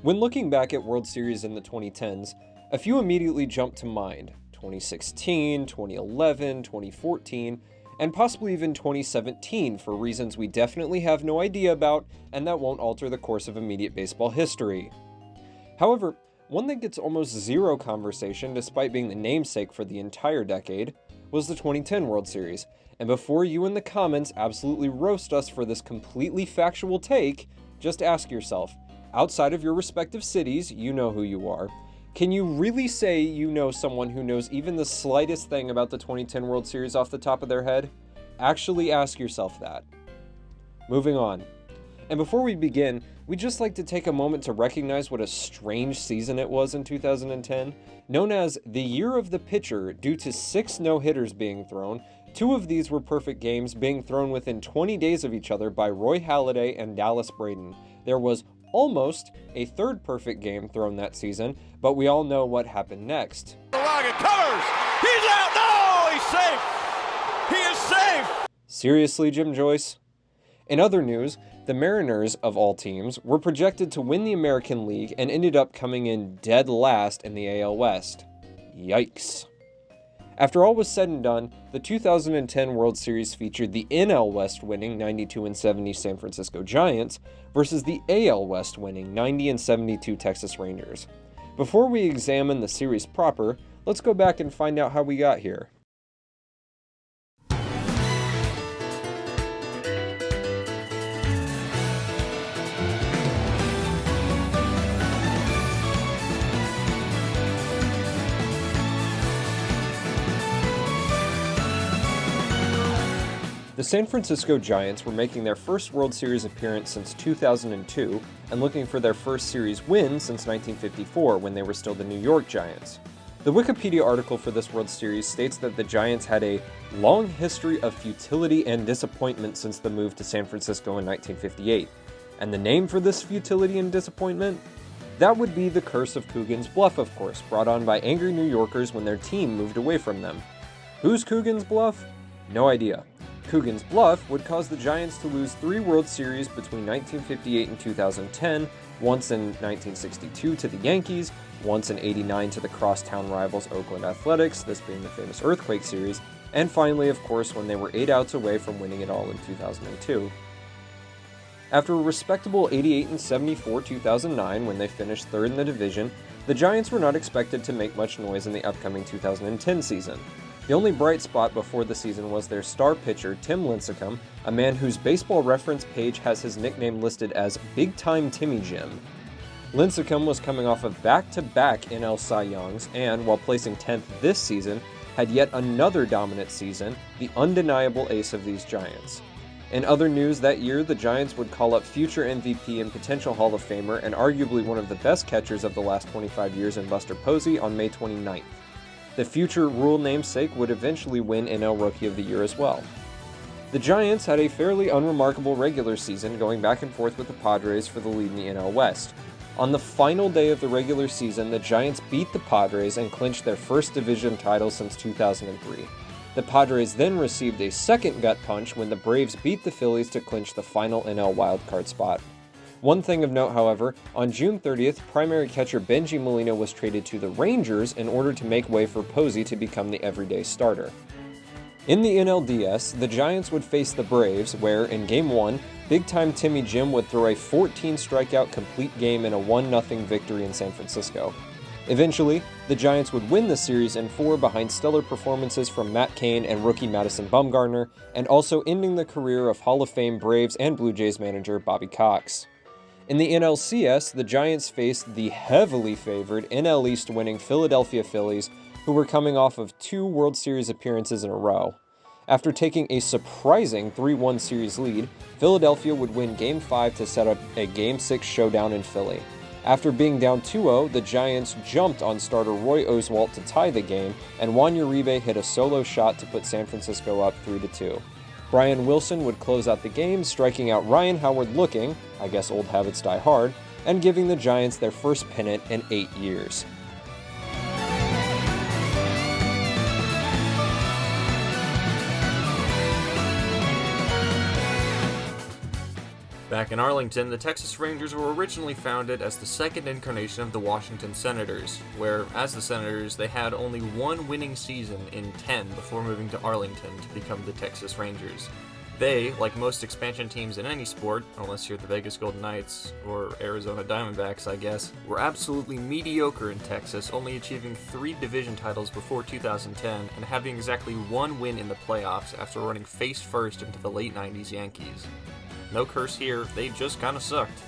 When looking back at World Series in the 2010s, a few immediately jump to mind: 2016, 2011, 2014, and possibly even 2017 for reasons we definitely have no idea about and that won't alter the course of immediate baseball history. However, one that gets almost zero conversation despite being the namesake for the entire decade was the 2010 World Series, and before you in the comments absolutely roast us for this completely factual take, just ask yourself, outside of your respective cities, you know who you are, can you really say you know someone who knows even the slightest thing about the 2010 World Series off the top of their head? Actually ask yourself that. Moving on. And before we begin, we'd just like to take a moment to recognize what a strange season it was in 2010, known as the Year of the Pitcher due to 6 no-hitters being thrown. 2 of these were perfect games being thrown within 20 days of each other by Roy Halladay and Dallas Braden. There was almost a 3rd perfect game thrown that season, but we all know what happened next. It covers! He's out! No! He's safe! He is safe! Seriously, Jim Joyce? In other news, the Mariners, of all teams, were projected to win the American League and ended up coming in dead last in the AL West. Yikes. After all was said and done, the 2010 World Series featured the NL West winning 92-70 San Francisco Giants versus the AL West winning 90-72 Texas Rangers. Before we examine the series proper, let's go back and find out how we got here. The San Francisco Giants were making their first World Series appearance since 2002 and looking for their first series win since 1954 when they were still the New York Giants. The Wikipedia article for this World Series states that the Giants had a long history of futility and disappointment since the move to San Francisco in 1958. And the name for this futility and disappointment? That would be the Curse of Coogan's Bluff, of course, brought on by angry New Yorkers when their team moved away from them. Who's Coogan's Bluff? No idea. Coogan's Bluff would cause the Giants to lose 3 World Series between 1958 and 2010, once in 1962 to the Yankees, once in '89 to the crosstown rivals Oakland Athletics, this being the famous Earthquake Series, and finally, of course, when they were 8 outs away from winning it all in 2002. After a respectable 88-74 2009, when they finished 3rd in the division, the Giants were not expected to make much noise in the upcoming 2010 season. The only bright spot before the season was their star pitcher, Tim Lincecum, a man whose Baseball Reference page has his nickname listed as Big Time Timmy Jim. Lincecum was coming off of back-to-back NL Cy Youngs and, while placing 10th this season, had yet another dominant season, the undeniable ace of these Giants. In other news that year, the Giants would call up future MVP and potential Hall of Famer and arguably one of the best catchers of the last 25 years in Buster Posey on May 29th. The future Rule namesake would eventually win NL Rookie of the Year as well. The Giants had a fairly unremarkable regular season, going back and forth with the Padres for the lead in the NL West. On the final day of the regular season, the Giants beat the Padres and clinched their first division title since 2003. The Padres then received a second gut punch when the Braves beat the Phillies to clinch the final NL wildcard spot. One thing of note, however, on June 30th, primary catcher Bengie Molina was traded to the Rangers in order to make way for Posey to become the everyday starter. In the NLDS, the Giants would face the Braves, where, in Game 1, big-time Timmy Jim would throw a 14-strikeout complete game in a 1-0 victory in San Francisco. Eventually, the Giants would win the series in 4 behind stellar performances from Matt Cain and rookie Madison Bumgarner, and also ending the career of Hall of Fame Braves and Blue Jays manager Bobby Cox. In the NLCS, the Giants faced the heavily favored NL East winning Philadelphia Phillies, who were coming off of 2 World Series appearances in a row. After taking a surprising 3-1 series lead, Philadelphia would win Game 5 to set up a Game 6 showdown in Philly. After being down 2-0, the Giants jumped on starter Roy Oswalt to tie the game, and Juan Uribe hit a solo shot to put San Francisco up 3-2. Brian Wilson would close out the game, striking out Ryan Howard looking, I guess old habits die hard, and giving the Giants their first pennant in 8 years. Back in Arlington, the Texas Rangers were originally founded as the second incarnation of the Washington Senators, where, as the Senators, they had only one winning season in 10 before moving to Arlington to become the Texas Rangers. They, like most expansion teams in any sport, unless you're the Vegas Golden Knights or Arizona Diamondbacks, I guess, were absolutely mediocre in Texas, only achieving 3 division titles before 2010 and having exactly 1 win in the playoffs after running face first into the late 90s Yankees. No curse here, they just kinda sucked.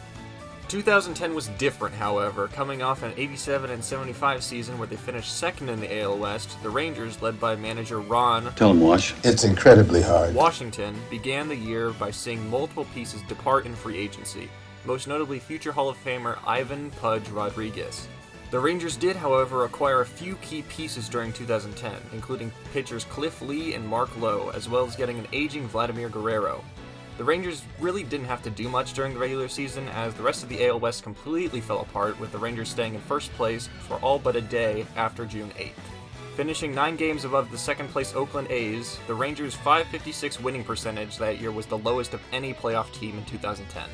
2010 was different, however. Coming off an 87 and 75 season where they finished second in the AL West, the Rangers, led by manager Ron Tell him, Wash. It's incredibly hard. Washington, began the year by seeing multiple pieces depart in free agency, most notably future Hall of Famer Ivan Pudge Rodriguez. The Rangers did, however, acquire a few key pieces during 2010, including pitchers Cliff Lee and Mark Lowe, as well as getting an aging Vladimir Guerrero. The Rangers really didn't have to do much during the regular season, as the rest of the AL West completely fell apart, with the Rangers staying in first place for all but a day after June 8th. Finishing 9 games above the second place Oakland A's, the Rangers' .556 winning percentage that year was the lowest of any playoff team in 2010.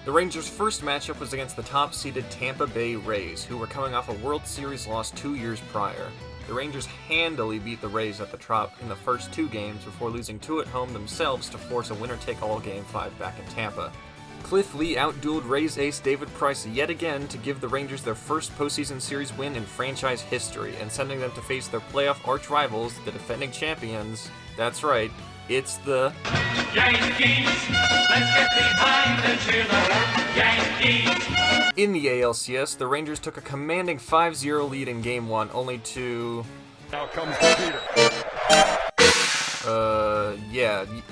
The Rangers' first matchup was against the top-seeded Tampa Bay Rays, who were coming off a World Series loss 2 years prior. The Rangers handily beat the Rays at the Trop in the first 2 games before losing 2 at home themselves to force a winner-take-all Game 5 back in Tampa. Cliff Lee outdueled Rays ace David Price yet again to give the Rangers their first postseason series win in franchise history, and sending them to face their playoff arch-rivals, the defending champions. That's right, it's the Yankees. Let's get behind the cheerleader Yankees. In the ALCS, the Rangers took a commanding 5-0 lead in Game 1, only to... Now comes the Peter.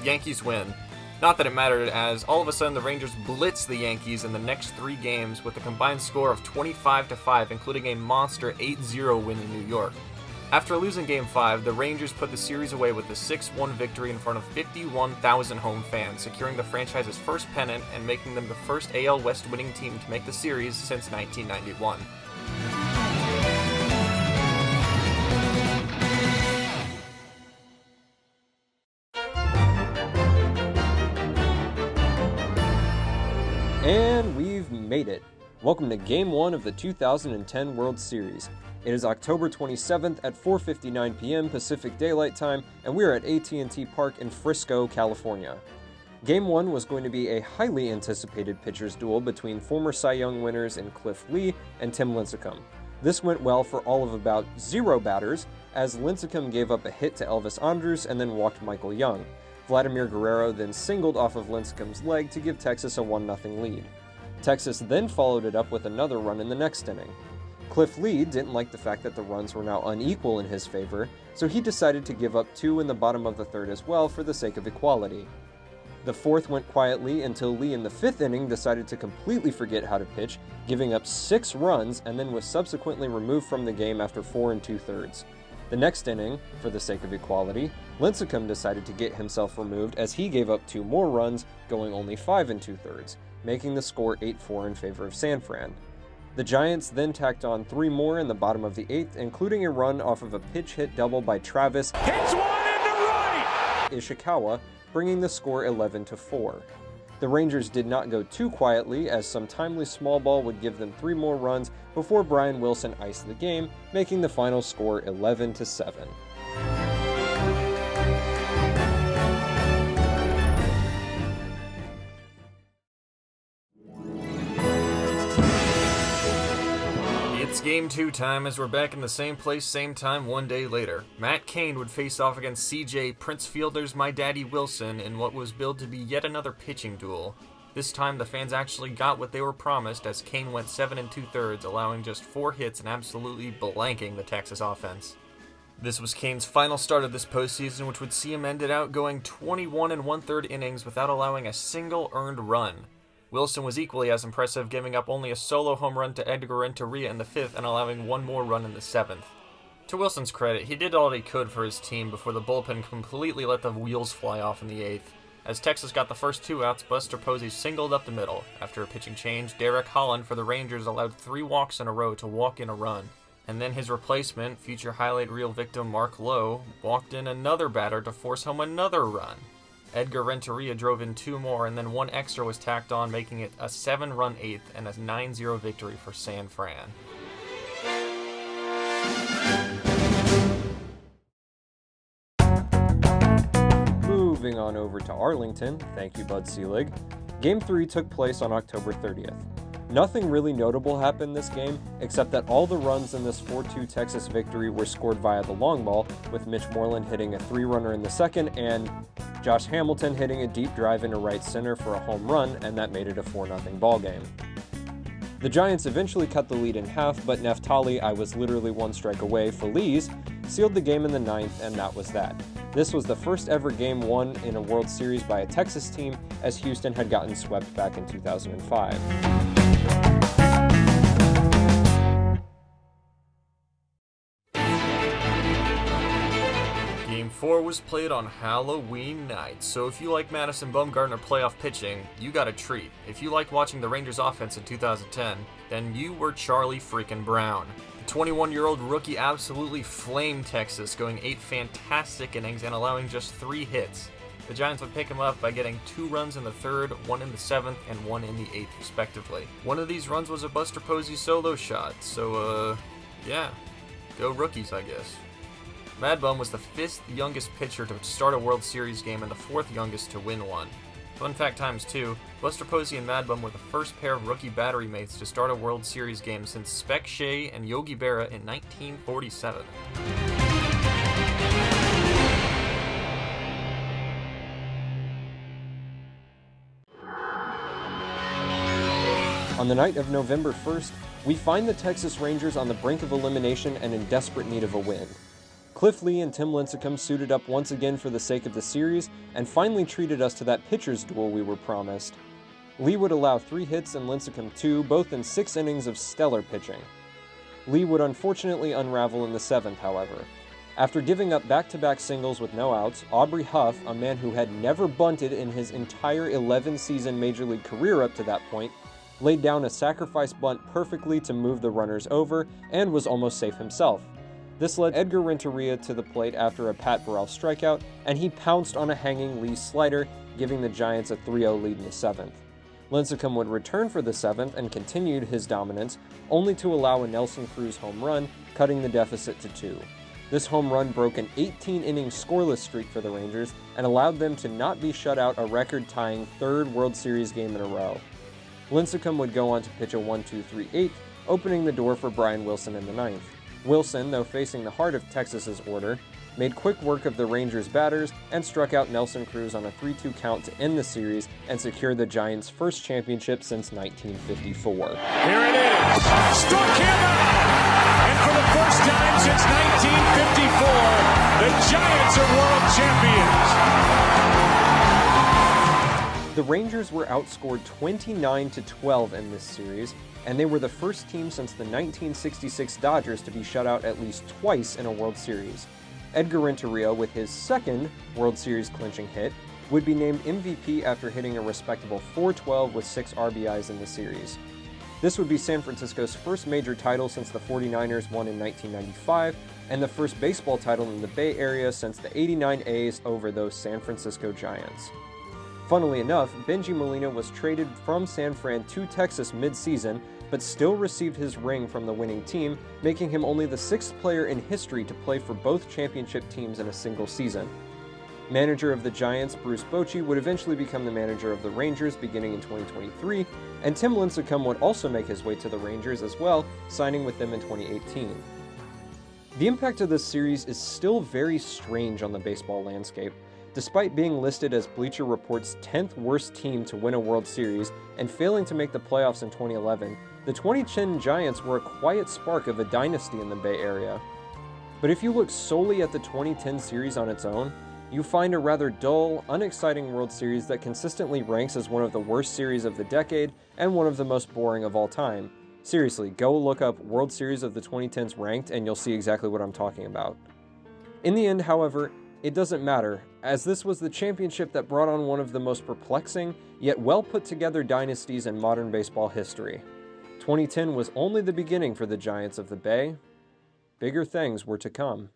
Yankees win. Not that it mattered, as all of a sudden the Rangers blitzed the Yankees in the next 3 games with a combined score of 25-5, including a monster 8-0 win in New York. After losing Game 5, the Rangers put the series away with a 6-1 victory in front of 51,000 home fans, securing the franchise's first pennant and making them the first AL West winning team to make the series since 1991. And we've made it. Welcome to Game 1 of the 2010 World Series. It is October 27th at 4:59 p.m. Pacific Daylight Time, and we're at AT&T Park in Frisco, California. Game 1 was going to be a highly anticipated pitchers duel between former Cy Young winners in Cliff Lee and Tim Lincecum. This went well for all of about 0 batters, as Lincecum gave up a hit to Elvis Andrus and then walked Michael Young. Vladimir Guerrero then singled off of Lincecum's leg to give Texas a 1-0 lead. Texas then followed it up with another run in the next inning. Cliff Lee didn't like the fact that the runs were now unequal in his favor, so he decided to give up 2 in the bottom of the 3rd as well for the sake of equality. The 4th went quietly until Lee in the 5th inning decided to completely forget how to pitch, giving up 6 runs, and then was subsequently removed from the game after 4 2/3. The next inning, for the sake of equality, Lincecum decided to get himself removed as he gave up 2 more runs, going only 5 2/3, making the score 8-4 in favor of San Fran. The Giants then tacked on 3 more in the bottom of the 8th, including a run off of a pitch hit double by Travis Hits one into right. Ishikawa, bringing the score 11-4. The Rangers did not go too quietly, as some timely small ball would give them 3 more runs before Brian Wilson iced the game, making the final score 11-7. It's Game 2 time, as we're back in the same place, same time, 1 day later. Matt Cain would face off against CJ Prince Fielder's My Daddy Wilson in what was billed to be yet another pitching duel. This time the fans actually got what they were promised, as Cain went 7 2/3, allowing just 4 hits and absolutely blanking the Texas offense. This was Cain's final start of this postseason, which would see him ended out going 21 1/3 innings without allowing a single earned run. Wilson was equally as impressive, giving up only a solo home run to Edgar Renteria in the 5th and allowing 1 more run in the 7th. To Wilson's credit, he did all he could for his team before the bullpen completely let the wheels fly off in the 8th. As Texas got the first 2 outs, Buster Posey singled up the middle. After a pitching change, Derek Holland for the Rangers allowed 3 walks in a row to walk in a run. And then his replacement, future highlight reel victim Mark Lowe, walked in another batter to force home another run. Edgar Renteria drove in 2 more, and then 1 extra was tacked on, making it a 7-run 8th and a 9-0 victory for San Fran. Moving on over to Arlington, thank you Bud Selig. Game 3 took place on October 30th. Nothing really notable happened this game, except that all the runs in this 4-2 Texas victory were scored via the long ball, with Mitch Moreland hitting a 3-runner in the second, and Josh Hamilton hitting a deep drive into right center for a home run, and that made it a 4-0 ball game. The Giants eventually cut the lead in half, but Neftali, I was literally 1 strike away, Feliz, sealed the game in the 9th, and that was that. This was the first ever game won in a World Series by a Texas team, as Houston had gotten swept back in 2005. Game 4 was played on Halloween night, so if you like Madison Bumgarner playoff pitching, you got a treat. If you liked watching the Rangers offense in 2010, then you were Charlie freaking Brown. The 21-year-old rookie absolutely flamed Texas, going 8 fantastic innings and allowing just 3 hits. The Giants would pick him up by getting 2 runs in the 3rd, 1 in the 7th, and 1 in the 8th, respectively. One of these runs was a Buster Posey solo shot, so, yeah, go rookies, I guess. Mad Bum was the 5th youngest pitcher to start a World Series game and the 4th youngest to win one. Fun fact times 2, Buster Posey and Mad Bum were the first pair of rookie battery mates to start a World Series game since Spec Shea and Yogi Berra in 1947. On the night of November 1st, we find the Texas Rangers on the brink of elimination and in desperate need of a win. Cliff Lee and Tim Lincecum suited up once again for the sake of the series and finally treated us to that pitcher's duel we were promised. Lee would allow 3 hits and Lincecum 2, both in 6 innings of stellar pitching. Lee would unfortunately unravel in the 7th, however. After giving up back-to-back singles with no outs, Aubrey Huff, a man who had never bunted in his entire 11-season Major League career up to that point, laid down a sacrifice bunt perfectly to move the runners over and was almost safe himself. This led Edgar Renteria to the plate after a Pat Burrell strikeout, and he pounced on a hanging Lee slider, giving the Giants a 3-0 lead in the 7th. Lincecum would return for the 7th and continued his dominance, only to allow a Nelson Cruz home run, cutting the deficit to 2. This home run broke an 18-inning scoreless streak for the Rangers and allowed them to not be shut out, a record-tying 3rd World Series game in a row. Lincecum would go on to pitch a 1-2-3-8, opening the door for Brian Wilson in the 9th. Wilson, though facing the heart of Texas's order, made quick work of the Rangers' batters and struck out Nelson Cruz on a 3-2 count to end the series and secure the Giants' first championship since 1954. Here it is. Struck him out. And for the first time since 1954, the Giants are world champions. The Rangers were outscored 29-12 in this series, and they were the first team since the 1966 Dodgers to be shut out at least twice in a World Series. Edgar Renteria, with his 2nd World Series clinching hit, would be named MVP after hitting a respectable .412 with 6 RBIs in the series. This would be San Francisco's first major title since the 49ers won in 1995, and the first baseball title in the Bay Area since the '89 A's over those San Francisco Giants. Funnily enough, Bengie Molina was traded from San Fran to Texas mid-season, but still received his ring from the winning team, making him only the 6th player in history to play for both championship teams in a single season. Manager of the Giants, Bruce Bochy, would eventually become the manager of the Rangers beginning in 2023, and Tim Lincecum would also make his way to the Rangers as well, signing with them in 2018. The impact of this series is still very strange on the baseball landscape. Despite being listed as Bleacher Report's 10th worst team to win a World Series and failing to make the playoffs in 2011, the 2010 Giants were a quiet spark of a dynasty in the Bay Area. But if you look solely at the 2010 series on its own, you find a rather dull, unexciting World Series that consistently ranks as one of the worst series of the decade and one of the most boring of all time. Seriously, go look up World Series of the 2010s ranked and you'll see exactly what I'm talking about. In the end, however, it doesn't matter, as this was the championship that brought on one of the most perplexing, yet well put together dynasties in modern baseball history. 2010 was only the beginning for the Giants of the Bay. Bigger things were to come.